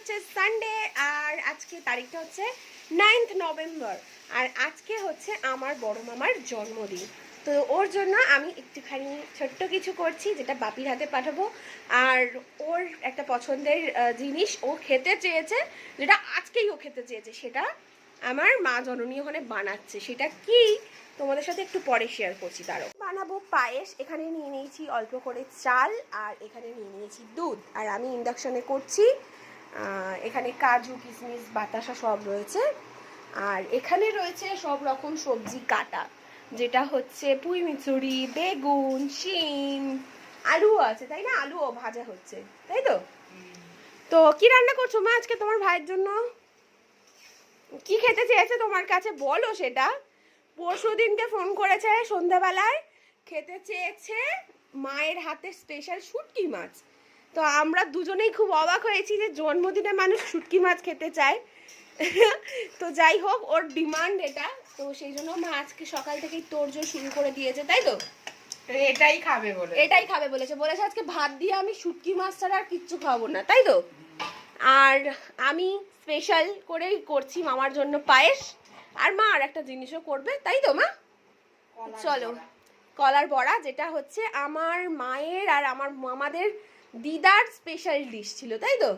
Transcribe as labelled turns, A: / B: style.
A: হচ্ছে সানডে আর আজকে তারিখটা হচ্ছে 9th নভেম্বর। আর আজকে হচ্ছে আমার বড় মামার জন্মদিন। তো ওর জন্য আমি একটুখানি ছোট্ট কিছু করছি, যেটা বাপির হাতে পাঠাবো। আর ওর একটা পছন্দের জিনিস ও খেতে চেয়েছে, যেটা আজকেই ও খেতে চেয়েছে, সেটা আমার মা জননী ওখানে বানাচ্ছে। সেটা কি তোমাদের সাথে একটু পরে শেয়ার করছি। তারও বানাবো পায়েস। এখানে নিয়ে নিয়েছি অল্প করে চাল, আর এখানে নিয়ে নিয়েছি দুধ, আর আমি ইন্ডাকশনে করছি। এখানে কাজু কিশমিশ বাতাসা সব রয়েছে, আর এখানে রয়েছে সব রকম সবজি কাটা, যেটা হচ্ছে পুঁই মিচুরি, বেগুন, শিম, আলু আছে, তাই না? আলুও ভাজা হচ্ছে, তাই তো? তো কি রান্না করছো মা আজকে তোমার ভাইয়ের জন্য? কি খেতে চেয়েছে তোমার কাছে বলো সেটা। পরশু দিনকে ফোন করেছে সন্ধ্যাবেলায়, খেতে চেয়েছে মায়ের হাতে স্পেশাল শুটকি মাছ। তো আমরা দুজনেই খুব অবাক হয়েছি যে জন্মদিনে মানুষ শুটকি মাছ খেতে চায়। তো যাই হোক, ওর ডিমান্ড এটা, তো সেই জন্য মা আজকে সকাল থেকেই তোড়জোড় শুরু করে দিয়েছে, তাই তো?
B: এটাই খাবে
A: বলেছে আজকে ভাত দিয়ে আমি শুটকি মাছ ছাড়া আর কিচ্ছু খাবো না, তাই তো? আর আমি স্পেশাল করেই করছি মামার জন্য পায়েস, আর মা আর একটা জিনিসও করবে, তাই তো মা? চলো, কলার বড়া, যেটা হচ্ছে আমার মায়ের আর আমার মামাদের দিদার স্পেশাল ডিশ ছিল, তাই তো?